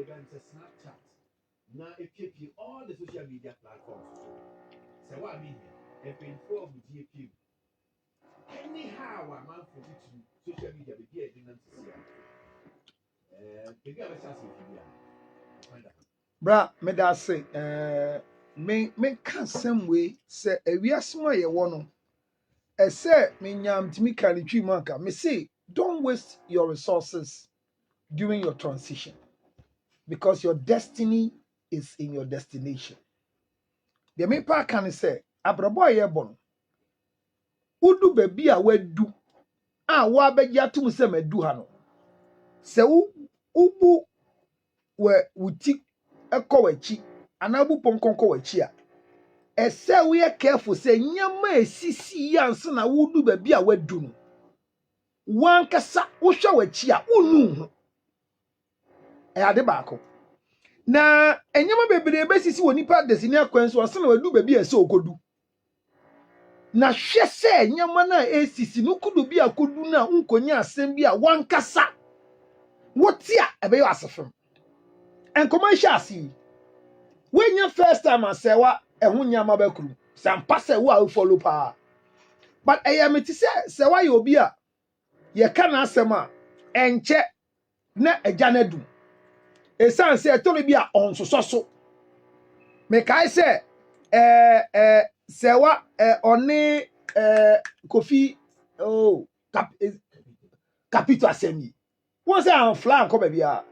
event Snapchat. Now it keep you all the social media platforms. Serwaa Amihere, a painful GP. Anyhow, I'm out for social media, be here, didn't see. Maybe I was asking you. Bra, me da say, me can same way say a we are small ye one. I say me nyam timi kan twi manka. Me say don't waste your resources during your transition because your destiny is in your destination. The me pa can say abrabo ye bon. Udu baby a wedu a wa begya tum se medu ha no. Se ubu we wuti ekọ wachi anabu ponkonko wachi a ese we careful say nyama esisi yanse na wudu baby a wadu no wan kasa wo hwe wachi a unu hu e ade baako na enyama bebre besisi woni pa desini akwan so ase na wadu baby a ese okodu na hwe se nyama na esisi no kudu bi akodu na nkonya asem bi a wan kasa woti a ebe yo asefem enkoman hwe asi when you first time I say what a hunyama bakru, some pass a wa follow pa. But I am to say why you be a ye can answer ma and check na a janedu. A son say to be a on so. Make I say sewa only coffee oh capito assembly. Once I am flank come be a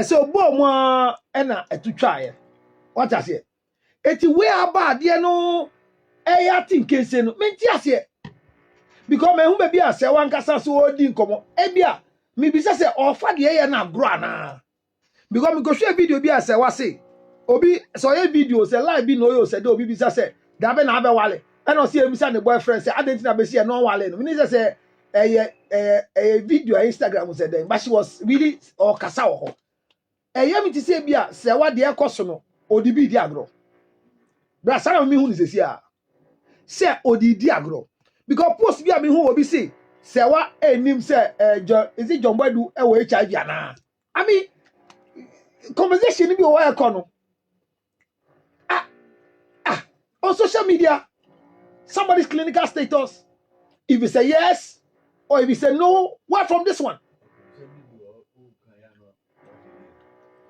so bo mo na to try. What I say? Eti we aba de no eya tinke se no menti ase because me hu be bia se wan kasa so odi nkomo e bia me bi se ofa de ye na agro ana because me go show video bia se wa se obi so ye video se live bi no yo se de obi bi se da be na be wale e no se e bi se ne boyfriend se adenti na be se no wale no me say video Instagram se den but she was really or kasa wo ho eya me ti se bia se wa de ekoso no odi bi di agro. Bra sana mi hu ni sesia se odidi agro because post bi a mi hu obi say Serwaa enim say is it John Boydu e wo HIV ana I mean conversation bi o wa ekono on social media somebody's clinical status if you say yes or if you say no what from this one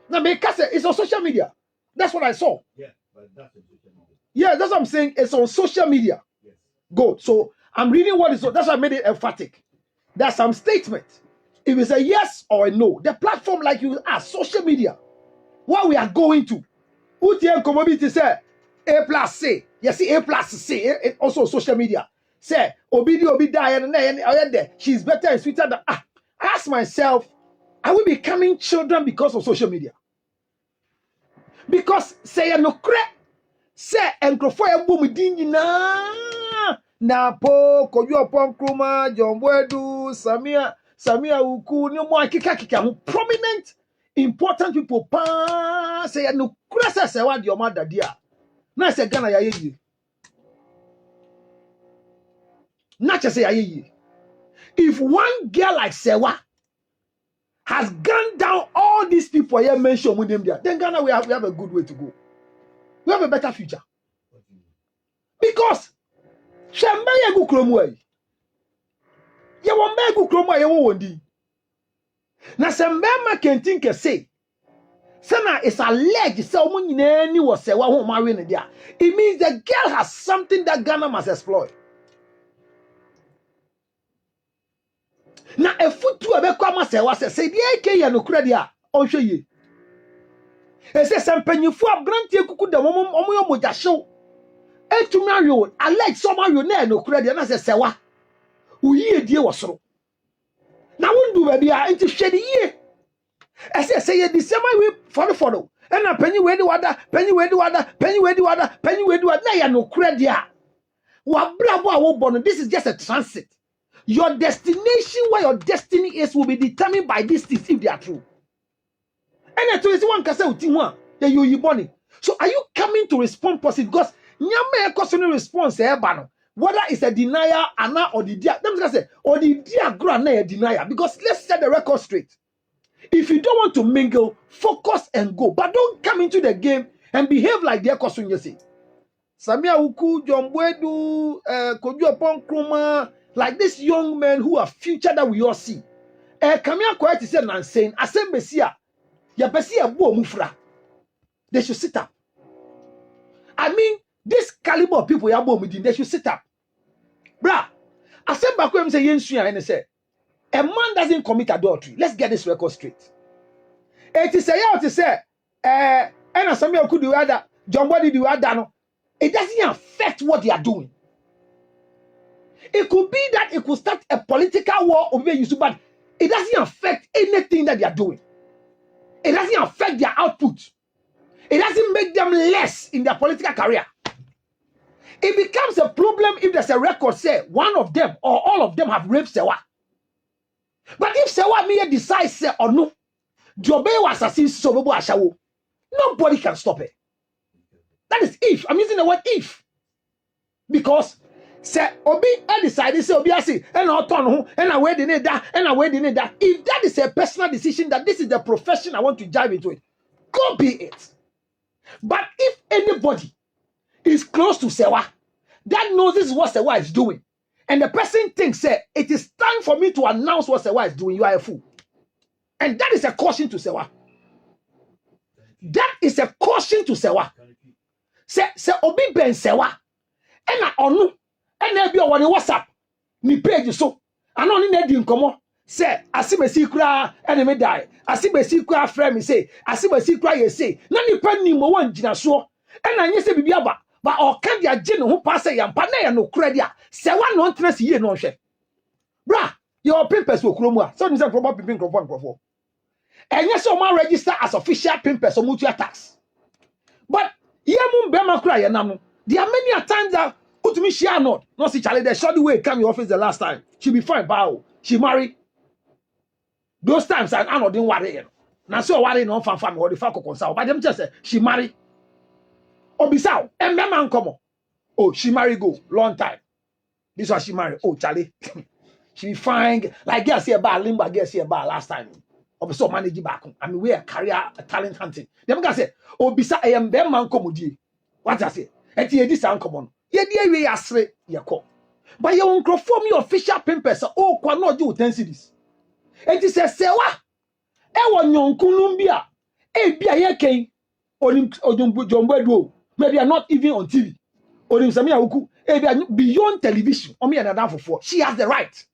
now because it's on social media that's what I saw But that's on social media. Yeah, that's what I'm saying. It's on social media. Yes. Good. So I'm reading what is. That's why I made it emphatic. There's some statement. If it's a yes or a no, the platform like you are social media, what we are going to. UTM commodity say A plus C. You see A plus C. Also social media. Say obi die and she's better and sweeter than I ask myself, are we becoming children because of social media? Because say no crack. Say enkrofo ya boom din na po koju opon kruma John Boydu Samia uku ni mo akika ho prominent important people pa say no kura say wa de o ma dade a na say Ghana ya ye na che say ya ye if one girl like Serwaa has gone down all these people here mentioned with them there then Ghana we have a good way to go. We have a better future. Because Shamba ye gu kromwe. Ye womba gu kromwe ye wo wondi. Na sembe ma kentin ke say. Sana is alleged say omo nyina ni wo Serwaa ho marry ne dia. It means the girl has something that Ghana must exploit. Na efutu ebe kwa ma Serwaa say dey ke ye no kura dia onhwe ye. E say sempanyifu abrantie kuku da omo yo moja hyew. Etumario alleged somario na no kura dia na say Serwaa uyi die wo soro. Na wondu ba bia enti hwede ye. I say ye the same way follow. And na penny we di wada na ya no kura dia. Wa brabo a wo bono this is just a transit. Your destination where your destiny is will be determined by these things if they are true. And to is one kasa uti ho a you born. So are you coming to respond positive because nyame question response e ba no whether it's a denial or the dia them say or the dia grow na a denial because let's set the record straight. If you don't want to mingle, focus and go. But don't come into the game and behave like they're causing you say. Samia Uku, John Bwedu, Kojo Ponkruma, like these young men who are future that we all see. Kamia Quiet is saying, I say Messia, ya Bessia Bo Mufra. They should sit up. I mean, this caliber of people, they should sit up. Bruh, I said back when I say Yensuya and I say, a man doesn't commit adultery. Let's get this record straight. It is and as some of you could do other, John, what did you add? It doesn't affect what they are doing. It could be that it could start a political war over you, but it doesn't affect anything that they are doing. It doesn't affect their output. It doesn't make them less in their political career. It becomes a problem if there's a record say one of them or all of them have raped Serwaa. But if Serwaa Amihere decides say or no, Jobe was assassin, nobody can stop it. That is if. I'm using the word if. Because say Obi decided say Obi say and I turn and I wear the need that and I wear the need that. If that is a personal decision that this is the profession I want to dive into it, go be it. But if anybody is close to Serwaa that knows this is what Serwaa is doing, and the person thinks say it is time for me to announce what Serwaa is doing, you are a fool. And that is a caution to Serwaa. That is a caution to Serwaa. Say Obi Ben Serwaa. And I onu. And there be on WhatsApp. Ni page so. I know ni di nkomo. Say asibesi kura enemy die. Asibesi kura friend me say. Asibesi kura ye say. Na ni pa ni mo wan gina so. And anye say bibi aba. But o kan dia gye ne ho pa say yampa na ye no kura dia. Serwaa no ntresi ye no hwe. Bra, your pimpers wo kuro mu a. So ni say proper pimping crofo. And yes, man register as official pimpers or mutual tax. But yemum bema kura yenam. There are many a times that put me share not. No see Charlie, the short way come your office the last time. She be fine, bow. She married. Those times I know didn't worry. Now so worry no fan family or the fuck consult. But them just say she married. Obisao, and man come. Oh, she married go long time. This was she married. Oh, Charlie. She be fine. Like guess here bar limba, guess here bar last time. Obiso manage back. I mean, we are career talent hunting. Them guys say, Obisa, I am them man come with you. What I say? And here this uncommon. Ye dear way asre ye call. But you won't perform your official pimpers. Oh, quite not do 10 cities. And it says, Serwaa, Ewan yon Columbia, Bia ye came, or John Bedwo. Maybe I'm not even on TV. Or in Samia Uku, beyond television, or me and a for. She has the right.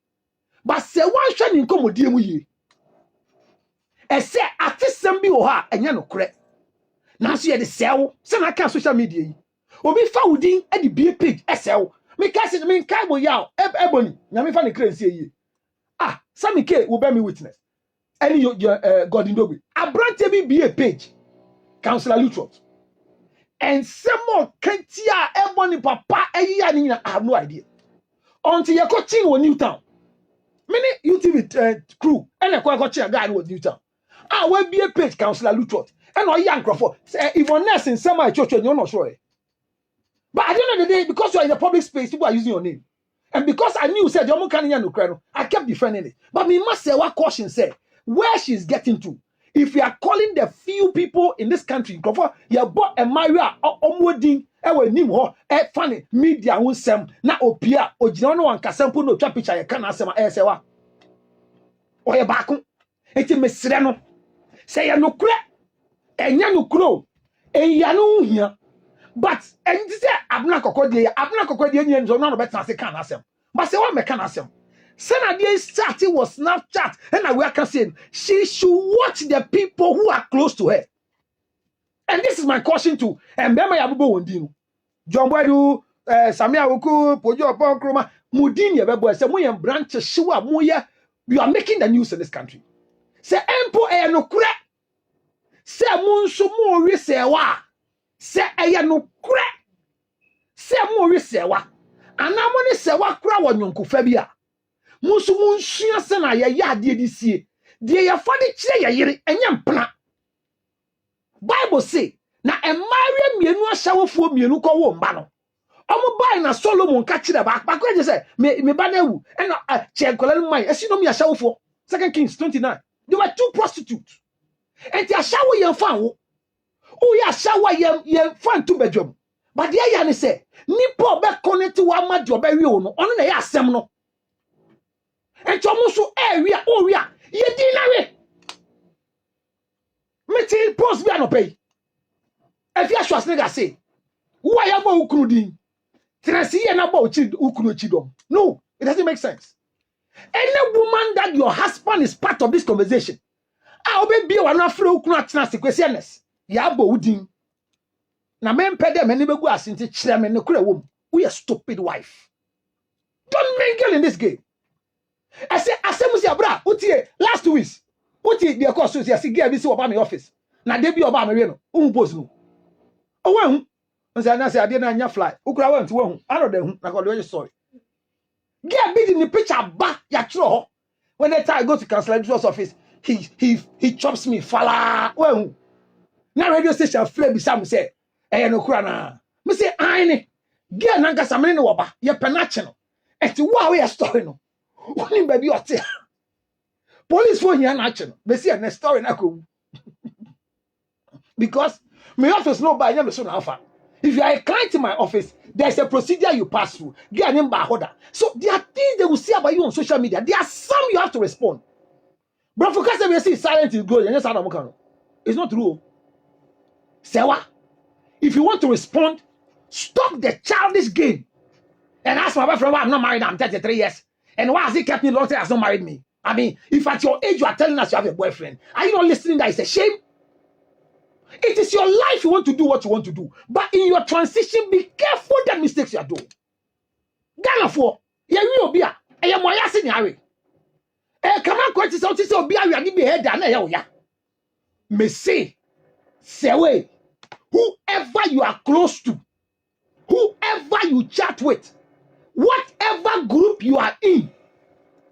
But Serwaa shining come with you. I say, at this sembi oha, and no correct. Now see the cell, send I can social media. Obi founding at the beer page, SL. Me cast me cabo yaw, ebony, Yami fan the crazy ye. Ah, Sammy K will bear me witness. Any your God in Dobi. A brand be a page, Councillor Lutrot. And some more Kentia, ebony papa, I have no idea. Until you're coaching on Newtown. Many UTV crew, and a coaching guy with Newtown. I will be a page, Councillor Lutrot. And all young Crawford say, if you're nurse in some church, you're not sure. But at the end of the day, because you're in the public space, people are using your name. And because I knew said you're no, I kept defending it. But me must say what caution said, where she's getting to. If you are calling the few people in this country, Crawford, you bought a Maria or Omwodin, funny media won sem na opia ojino an kasampo no twa picture ye kana asem Serwaa o ye baako enti mesre no say ye no kure enya no kuro eya no hia but enti say abna kokode enya nzo no betan se kana asem but say what me kana asem Sana dey starting was Snapchat and we are saying she should watch the people who are close to her. And this is my caution to Mbema Yabubo Wondino. John Bwedu, Samia Uku, Pojo Ponkroma, Mudini Bebo, say Moyen branch Shiwa Moya, you are making the news in this country. Say Empo e no kure. Say Munsu Mori Serwaa. Say e no kure. Say Mori Serwaa. Anamoni Serwaa kura wanyonku febia. Munsu sana ya ade disie. Die ya fade kire ya yire enyam pla. Bible say na emare mienu ahyawofuo mienu ko wo mba no. Omo bai na Solomon ka kire ba akwa je say me ba na ewu. E na che kola no mai esi no me ahyawofuo. 2 Kings 29. There were 2 prostitutes. And they shower your fan. Oh, yeah, shower your fan 2 bedroom. But the Ayani say, Nipo be connect to one mad your baby on a yasemno. And Tomusu area, oh, yeah, ye dinner. Meeting post be no pay. If you shall nigga say, why am I ukrudin? Trasi and about ukruchidom. No, it doesn't make sense. Any woman that your husband is part of this conversation, I'll be one of you ukruatina sequentialness. Yabo udin. Na men pede me ni begu asinti chairman no kura wom. We a stupid wife. Don't mingle in this game. I say asemusi abra utie last 2 weeks. Utie the course so say girl bi si oba my office. Na dey bi oba me we no. Unpost no. O wa hu. Nsa na say ade na anya fly. Ukura wa nti wa hu. Ano de hu. Na ko de sorry. Girl bi in the picture ba ya tro. When the time I go to councilor's office, he chops me fala. Wa hu. Na radio station flare bi sam say eh no kura na. Me say ai girl na ngasa me ne wo ba. Ye penache no. Eti wa we story no. Woni baby ote. Police phone here na action. Be see na story na ko. Because my office no buy me so na offer. If you are a client in my office, there's a procedure you pass through. Get an order. So there are things they will see about you on social media. There are some you have to respond. But for because we see silent is good, it's not true. Serwaa, if you want to respond, stop the childish game. And ask my boyfriend why I'm not married. I'm 33 years. And why has he kept me long time has not married me? I mean, if at your age you are telling us you have a boyfriend, are you not listening that it's a shame? It is your life you want to do what you want to do. But in your transition, be careful the mistakes you are doing. Ghana for, yeah, we will be a moya scenario. Come on, quite so to be a be head down there. May say, Serwaa, whoever you are close to, whoever you chat with, whatever group you are in,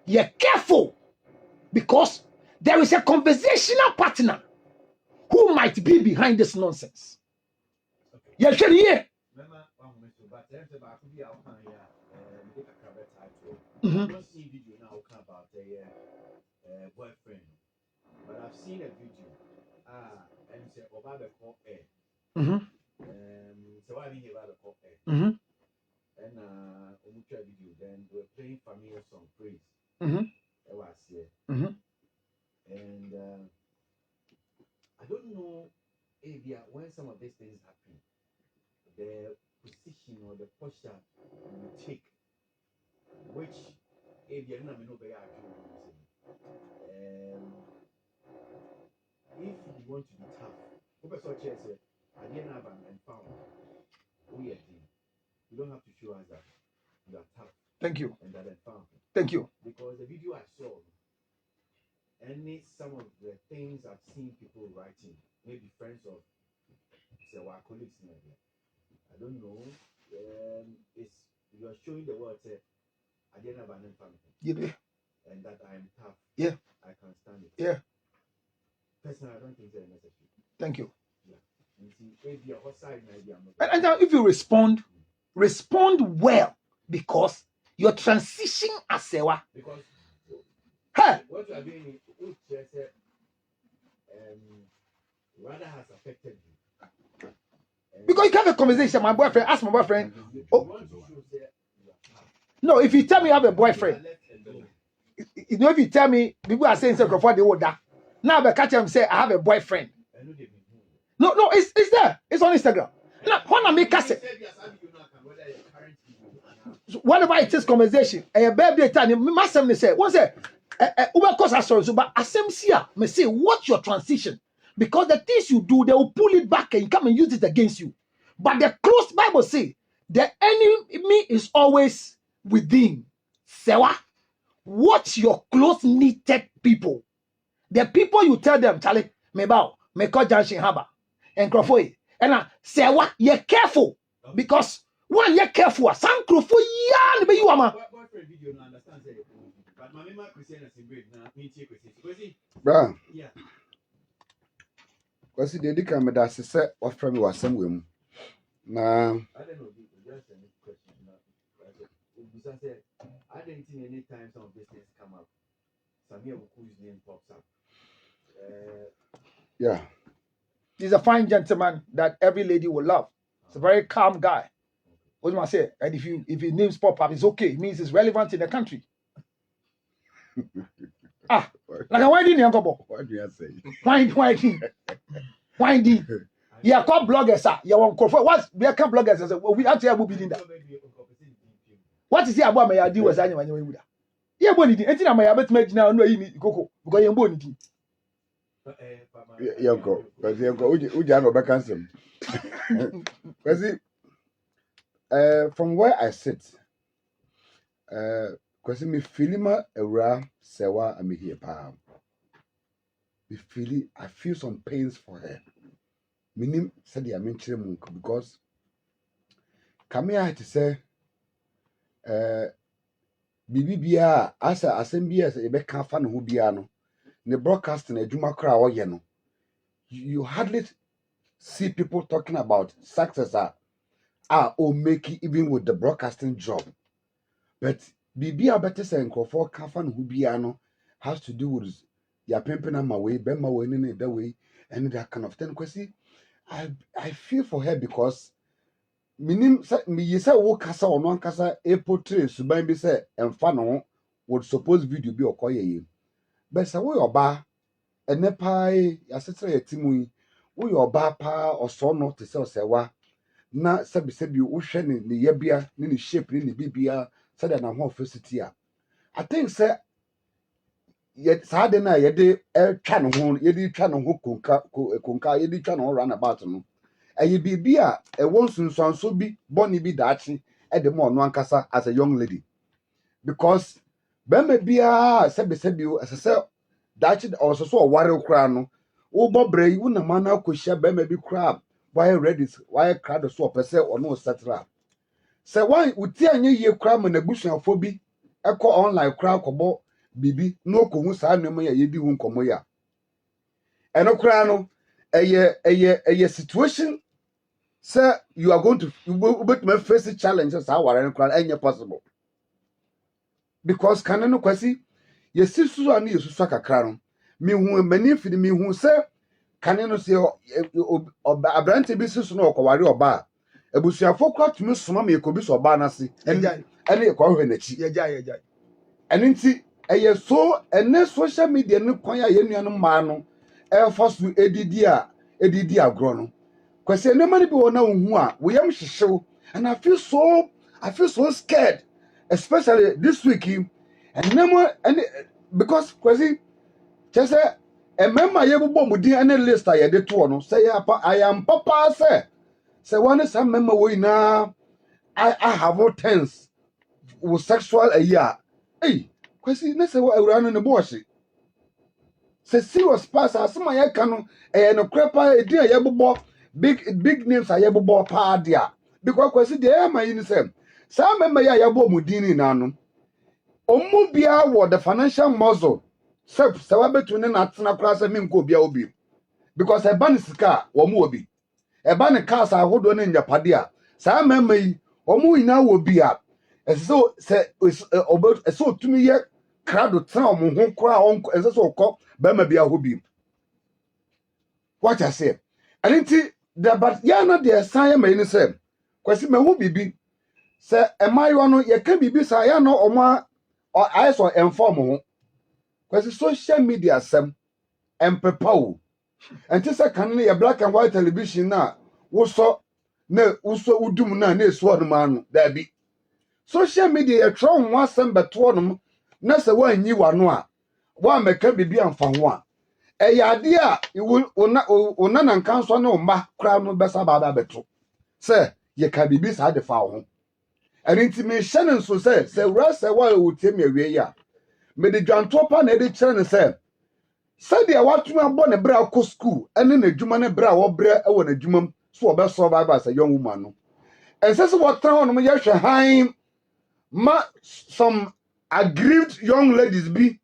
you're careful because there is a conversational partner who might be behind this nonsense. Yes, sure, yeah. I've not seen video now about a boyfriend, but I've seen a video. And it's a Obama call air. Serwaa Amihere about call air. And video, then we're playing familiar song praise. It was here. And I don't know if when some of these things happen, the position or the posture you take, which if you want to be tough, I didn't have and found you don't have to show us that you are tough. Thank you. And that I found. Thank you. Because the video I saw, some of the things I've seen people writing, maybe friends of Serwaa colleagues, I don't know. It's you are showing the world I didn't have an family. Yeah. And that I am tough. Yeah. I can stand it. Yeah. Personally, I don't think they're necessary. Thank you. Yeah. You see, if you're outside, maybe I'm not. And now if you respond well because your transition as Serwaa. Because hey, what you are doing is rather has affected you. Because you can have a conversation, my boyfriend, ask my boyfriend. Oh, no, if you tell me you have a boyfriend, you know, if you tell me people are saying something before they would die. Now I catch them say I have a boyfriend. No, it's there. It's on Instagram. Now, when I make a say, whatever it is, conversation. A baby time, my son say, what's it? Uber course I saw so, but Asemsia may say, what's your transition? Because the things you do, they will pull it back and come and use it against you. But the closed Bible say the enemy is always within. Serwaa, watch your close knitted people. The people you tell them, Charlie, me bow, me call Janshin Haba, and Crawford. And Serwaa, you're careful because one, you're careful. Some Crawford, yeah, you are my video. Understand, but my mama Christian is in great now. Bra. Yeah. Because the can that say what from was somewhere. Nah. I don't know. Just a question. I didn't think any time some business come up. Samir Wuku's name pops up. Yeah. He's a fine gentleman that every lady will love. He's a very calm guy. What do I say? And if his names pop up, it's okay. It means it's relevant in the country. Like a winding young couple. What do you say? Winding. Yeah, called bloggers, sir. You want to what's we are bloggers? We actually have been that. What is it about my idea was anyway? Yeah, but anything I may have made now, no, you need cocoa because you're born. Yeah, go. Because you go, Uja back answer. Because from where I sit, because me feeling around Serwaa Amihere palm. I feel some pains for her. Meaning, said the mention because Kamia had to say, Bibia, as a assembly as a back fan who biano, the broadcasting a Juma crowd, you know, you hardly see people talking about success or make it even with the broadcasting job. But Bibia better say, for Kafan who biano has to do with your pimping on my way, Bema winning it that way, and that kind of thing. Because I feel for her because minim me say wo kasa ono ankasa e portray suban bi say emfa no would suppose video bi okoye yi but say wo yoba ene pai asetre yetimu yi wo yoba pa oso no te say osewa na sebi wo hwe ne yebia ne shape ne bibia say na ho facility a I think say yet sade na yede twa no ho yede twa no ho konka yede twa no run about no ayi bibi a won sunsanso bi boni bi daachi e de mo no ankasa as a young lady because bema bia sebi o asese daachi also so ware kra no wo bobre yi na mana akohia bema bi kra why ready why crowd so pese ono setra se why uti anye ye kra ma na busuafo bi eko online kra kobo bibi no ko hu saa nemu ya yedi hu nkomo ya eno kra no eye situation. Sir, you are going to face the challenges are possible. Because canano kwasi, ye sisu ani yesu kakra no. Me hu mani fidi me hu say canano say abrante bi sisu no okware oba. Ebusuafo kwa tumi soma me ekobi so oba na se. Ene ekwa hwe na chi. Ye. Ene nti eye so ene social media ne kwan ya ye nuanu ma no e fasu edidi agro no. Because nobody be one who we am show, and I feel so scared, especially this week. And no and because kwasi just say a member you bomb and list I did to no say I am papa say one some member we now I have all tense with sexual a year. Hey, kwasi let's say what around in the bush. Say serious pass as my cano no crepa a dear yabubo. Big names are yabo pa dia because kwesi dey my in same some member ya yabo mudini nanu omu bia wo the financial muscle self sawabetu ne na tena class me nko bia obi because e ban sika wo mu obi e ban cars ahodo ne nyapade a some member yi omu ina wo bia so se so tumi ye crowd tena omu ho kra onko so ko ba ma bia ho bi what I say and but ya no de san ma ni say kwesi me hu bibi say emayo no ye ka bibi sa ya no omo aiso inform ho kwesi social media sam empepa o enti say kan ne black and white television na wo udum na eso no ma no da bi social media ye tro ho asem beto no na say wa anyi wa no a wa meka bibi amfa ho a ade a ona na nkanso ne mma kra no besa baba beto se ye ka bibi sa de fa ho enti me hye nso se wura se wa otie me awie ya me de dwanto pa na de kire ne se de watuma abo ne bra ko school ene na adwuma ne bra wo bra e wo na adwuma so obe survive as a young woman no ense se what tran no ye hwe han ma some aggrieved young ladies be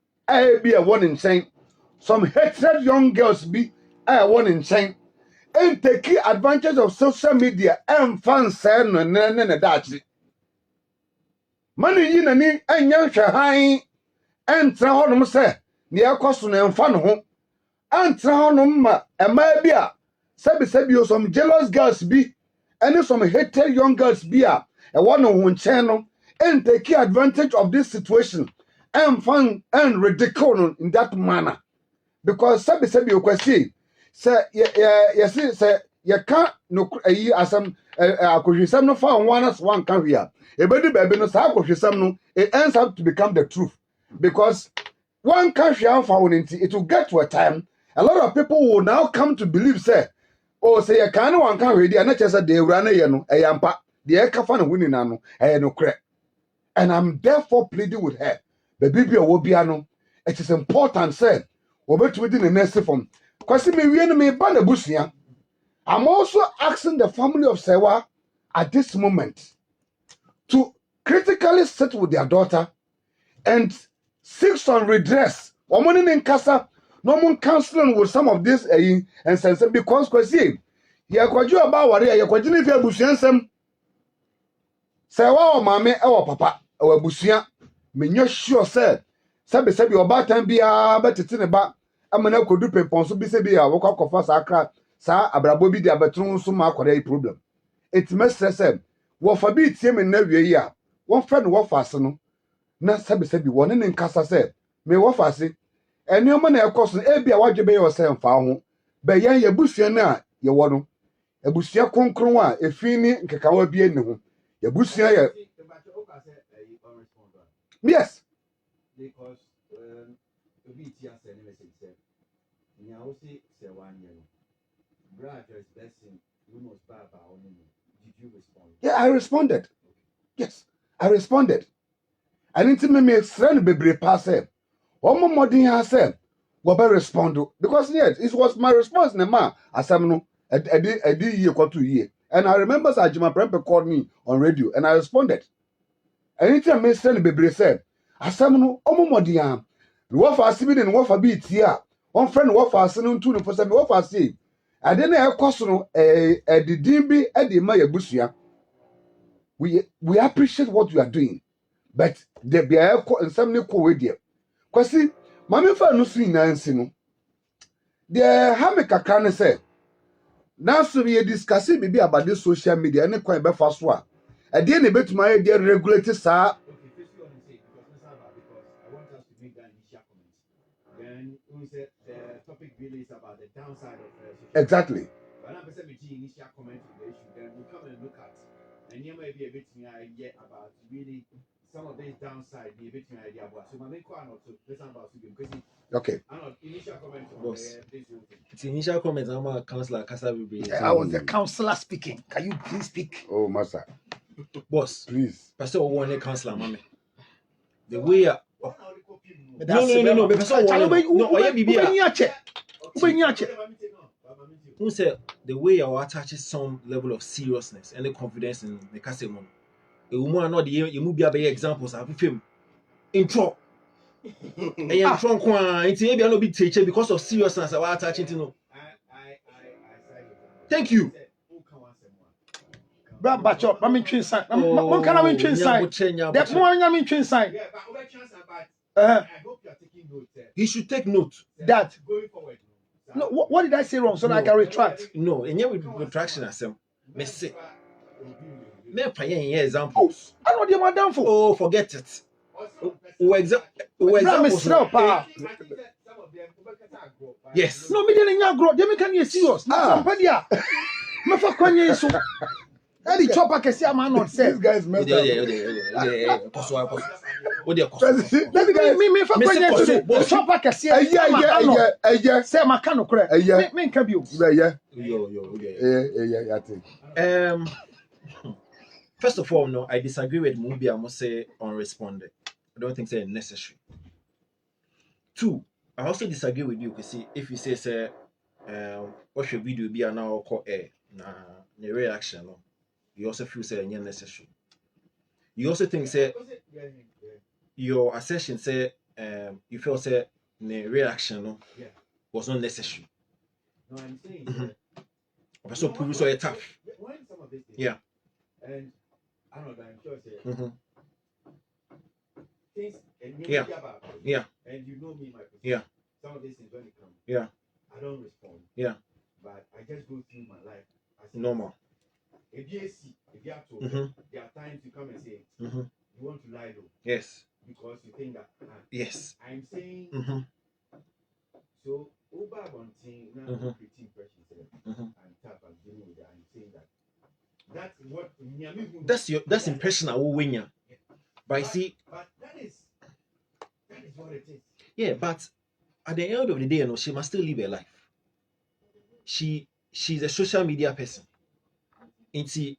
be a one in saying some hatred young girls be one in chain and take advantage of social media and fan say no ne dachi mani yi na ni anya hwe han entra ho no say ne yakoso na emfa no ho antra no ma ema bi a sabi o some jealous girls bi and some hated young girls bi a e won ho nchen no and take advantage of this situation and fun and ridicule in that manner because sabi o kwesi say yes say you can't no ayi asam akohwesam no fa one as one can here e bedu baby no sa akohwesam no it ends up to become the truth because one country it will get to a time a lot of people will now come to believe say oh say you can one can ready and just say they run a no eyampa the eka fa no huni na no no kre and I'm therefore pleading with her the baby obia no it is important say obetumi di the next form kwasi me wie no me ba na busua. I'm also asking the family of Serwaa at this moment to critically sit with their daughter and seek some redress. Woman in Casa, no one counseling with some of this and sense because kwasi ya kwaju aba ware ya kwaji ni fi abusuansam Serwaa o mame e wo papa e wo abusua menyo sure sabi oba tan bia betete ne ba amana kodu pepon bi se bia wo kwakofa sakra sa abrabo bi dia betru nso ma akore problem it must say wo fa bi tie me na wie yi a wo fa no wo fa ase no na sabi won ne nkasa say me wo fa ase enioma na ekoso e bia wadwe be yo say mfa ho be yan ye busua na ye wo no ebusua konkron a efini nkekawa bi eni ho ye busua ye yes because obi ti ase ne message say nya wo si Serwaa Amihere brother's blessing you must baba on him. Did you respond? Yeah, I responded. Yes, I responded. I didn't me friend bebre pass him. Omo modin ha say wo be respond because yes, it was my response na ma asem no edi ye kwato ye. And I remember Sajima Prempe called me on radio and I responded. Anytime me friend bebre say asem no omo modin ha wo fa asibi ne wo fa bi tie a on friend wo fa ase no ntu no for say me wo fa ase ade na ekoso no edidin bi ede ma yabusua we appreciate what you are doing but the be and some ne ko we there kwasi mame fa no su nansi no the ha me kakra ne say na so we discuss bibi about the social media ne kwan be fa so a ade ne betuma ye dey regulate sa. Okay, first you want to say because I want us to make that initial comment. Then we said the topic really is about the downside of social Exactly. But I'm saying the initial comment on the issue. Then we come and look at and you may be a bit idea about really some of these downside be a bit idea about. So my main question not to listen about because Okay. I know initial comment on Boss. this whole thing. It's initial comments. I'm a counselor. I was the counselor speaking. Can you please speak? Oh master, Boss. please. Pastor one counselor, mommy. The way. No. No. Who said the way you attaches some level of seriousness and the confidence in the customer? A woman not the you move be examples of film. Intro. And trunk one, it's maybe no big teacher because of seriousness. I attaching to know. Thank you. Brad Batcho, I'm in train sign. What can I win train sign? That morning I'm in train sign. I hope you are taking note. He should take note. That Going forward. no, what did I say wrong so that I can retract? No, and yet with retraction as them. Me say. Me pay examples. I know the madam for. Oh, forget it. Yes. No, me didn't grow. They can you serious. No, me for kwanye so. Any chopper can see a man not say. These guys messed up. Me for kwanye so. Chopper can see. Yeah. Say my can okre. Me can be. Yeah. I think. First of all, no, I disagree with Mubi. I must say unresponded. I don't think it's necessary. Two, I also disagree with you because if you say what your video be now call the reaction, no, you also feel say it's necessary. You also think say your assertion say you feel say the reaction no was not necessary. No, I'm saying so prove so tough. Yeah. And I don't know, I'm sure things and yeah. about it, yeah. And you know me, my position. Yeah. Some of these things when it comes. Yeah. I don't respond. Yeah. But I just go through my life as Normal. If you see, if you have to, there are times you come and say, you want to lie though. Yes. Because you think that. Yes. I'm saying. So, over one thing, now pretty impression, and tap and dealing with that, I'm saying that. That's what. That's impression I will win ya. But see. But that is what it is. Yeah, but at the end of the day, you know, she must still live her life. She's a social media person. And see,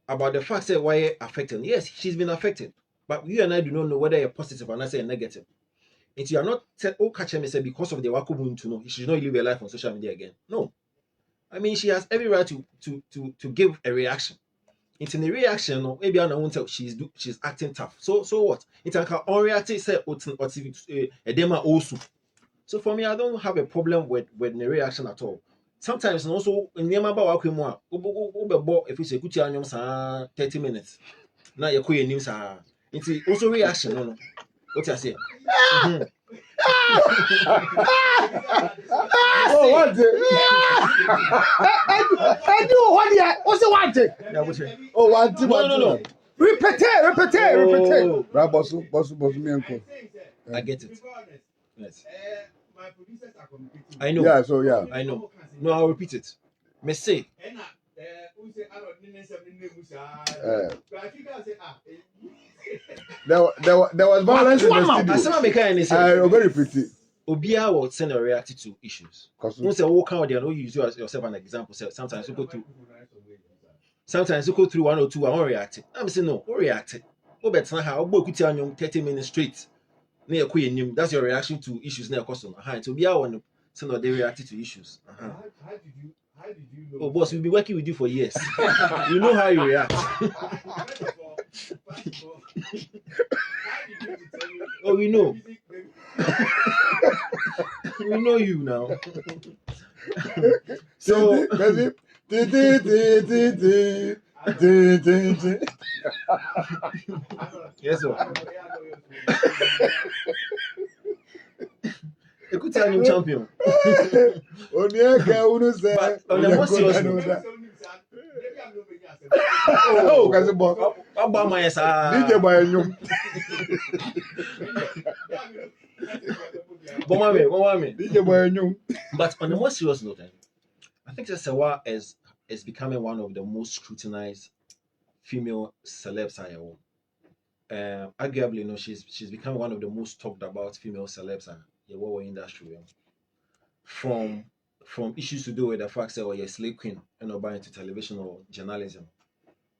about the fact that why affected, yes, she's been affected. But you and I do not know whether you're positive or not say negative. And you are not catching me say because of the Wakubun to know she should not live her life on social media again. No. I mean, she has every right to give a reaction. It's in the reaction, or maybe I won't tell she's acting tough. So what? It's like on reacting say a dema also. So for me, I don't have a problem with the reaction at all. Sometimes also in the about if we say 30 minutes. Now you're queer news. It's also reaction, no. What I say? Oh, what the? I do what's the one thing? Oh, one thing. No. Repeat. Boss, me uncle. I get it. Yes. My producers are communicating. I know. Yeah, so yeah. I know. No, I'll repeat it. Me say. There was violence in the studio. I very pretty. Obia will send a react to issues. Once you walk out there, no, you use yourself an example. Sometimes you go through 1 or 2 and react. I'm saying no, react. Oh, but now how about 30 minutes straight? That's your reaction to issues. Near custom. So be our one. So now they reacted to issues. How did you know? Oh, boss, we've been working with you for years. You know how you react. Oh, we know. We know you now. So yes, sir. Écoutez un champion. On y est que on nous sait. On est moins sérieux. Oh, kasi bon. Aba ma yesa. DJ boy nyum. Bon mami. DJ boy nyum. But on a more serious note, I think that Serwaa is becoming one of the most scrutinized female celebs I own. Arguably, you know, she's become one of the most talked about female celebs in the world industry. From issues to do with the fact that you're a slave queen and not buying into television or journalism.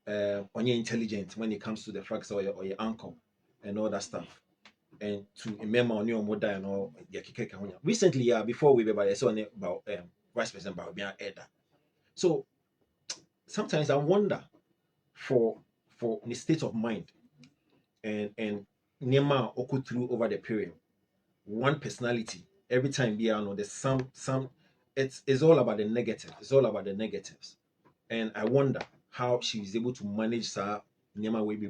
On your intelligent when it comes to the fact that you're your uncle and all that stuff. And to remember on your mother and all the recently, before we were about Vice President Barbian Eda. So sometimes I wonder for the state of mind and Nema Oku through over the period. One personality every time there's some it's all about the negative. It's all about the negatives. And I wonder how she is able to manage her Nema way be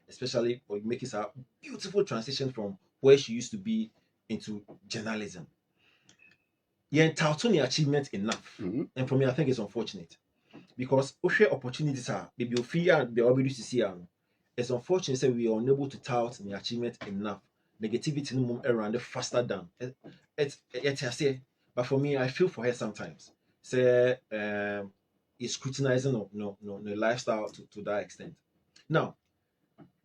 especially or making a beautiful transition from where she used to be into journalism. Yeah, Tautoni achievement enough. And for me, I think it's unfortunate. Because opportunities are maybe fear and be able to see it's unfortunate that we are unable to tout the achievement enough. Negativity no around the faster than it's but for me, I feel for her sometimes. Say is scrutinizing the lifestyle to that extent. Now,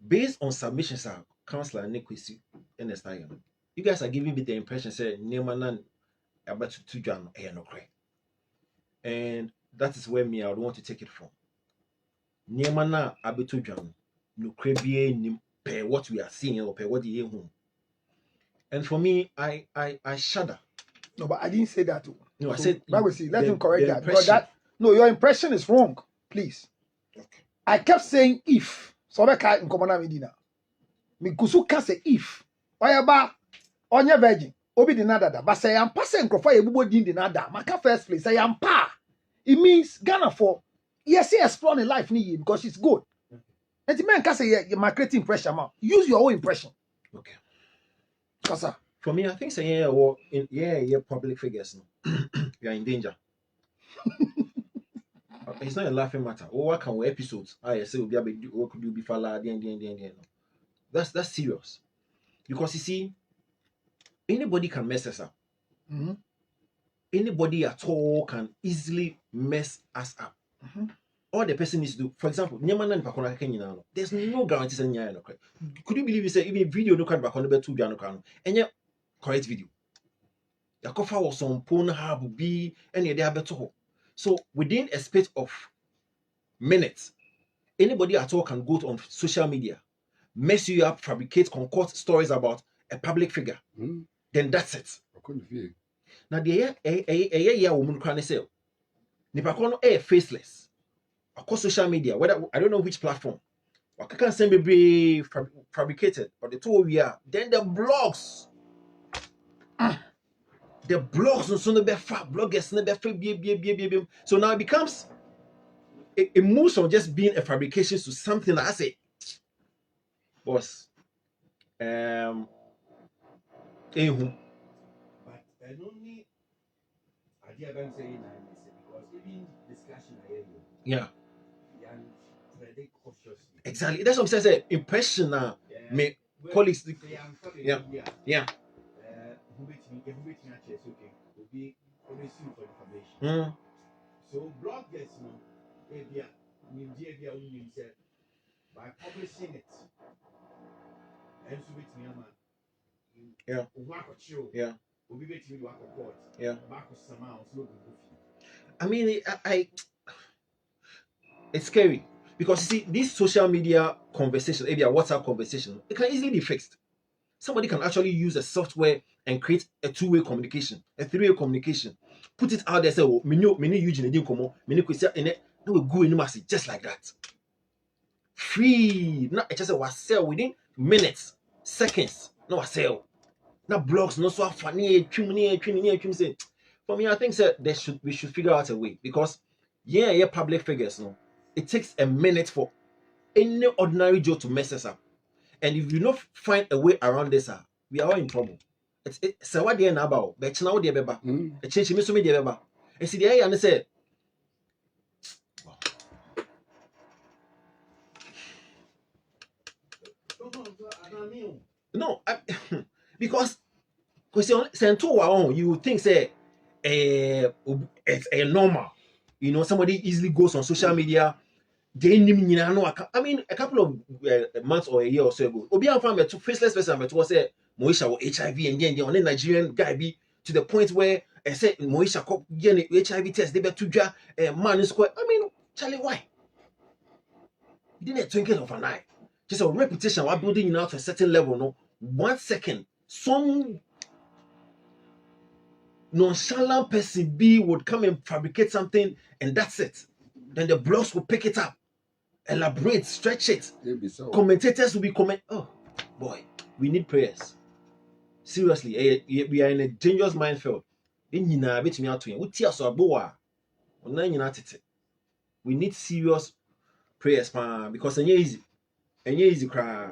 based on submissions are Councillor Nikwesi and Esther, you guys are giving me the impression say Nemanan about to John and that is where me I would want to take it from. Niemana abeto John no crabie nim per what we are seeing or per what you home. And for me, I shudder. No, but I didn't say that. No, I said let him correct that. Because your impression is wrong. Please. Okay. I kept saying if. So I can't come on Medina. Me kusu can say if. Oyaba onye virgin. Obi di nada. But say I'm passing crofo ebubo din di nada. Maka first place. Say I'm pa. It means Ghana for yes, explore the life ni because it's good. And the man can say you're creating pressure. Use your own impression. Okay. Kasa. For me, I think say yeah, or in yeah, public figures, no, you are in danger. It's not a laughing matter. Oh, what can we episodes? I say we be what could you be fala no. That's serious. Because you see, anybody can mess us up. Mhm. Anybody at all can easily mess us up. Mhm. All the person needs to do, for example, there's no guarantee saying no. Could you believe you say even video no can back on the two no and yet correct video. The cover was on phone have be any day better. So within a space of minutes, anybody at all can go on social media, mess you up, fabricate, concoct stories about a public figure. Then that's it. Now the woman can say Nipakono faceless. Across social media, whether I don't know which platform. I can't say maybe fabricated, but the two we are. Then the blogs. The blogs and so the bloggers. So now it becomes it moves from just being a fabrication to something that I say, boss. But and only idea I'm saying because even discussion I hear you. Yeah. And very cautiously. Exactly. That's what I'm saying. Impression now. Me colleagues. Yeah. Yeah. Who waiting actually okay. Will be always sue for information. So bloggers no area only said by publishing it. And so with me yeah. Yeah. Will be waiting to court. Yeah. Back with some amounts no. I mean it's scary because you see this social media conversation, maybe a WhatsApp conversation, it can easily be fixed. Somebody can actually use a software and create a two-way communication, a three-way communication. Put it out there, say, oh, many Eugene didn't come on, many could say in it, no, we go in massive just like that. Free. Now it just was sell within minutes, seconds. No was sell. Now blogs no so funny, say. For me, I think we should figure out a way because yeah, public figures, no. It takes a minute for any ordinary Joe to mess us up. And if you not find a way around this, we are all in trouble. It's what they are about. But now they are beba. A change me so me they are beba. And see the eye and say, no, because you think say it's a normal. You know, somebody easily goes on social media. They know. I mean, a couple of months or a year or so ago, Obi found a faceless person was say Moisha or HIV and then the only Nigerian guy be to the point where I said Moisha get HIV test, they be to man in square. I mean, Charlie, why? He didn't twinkle of an eye. Just a reputation while building you out to a certain level. No, 1 second, some nonchalant person B would come and fabricate something, and that's it. Then the blogs will pick it up. Elaborate, stretch it. Commentators will be comment. Oh boy, we need prayers. Seriously, we are in a dangerous minefield. We need serious prayers, because it's easy. It's easy, cry.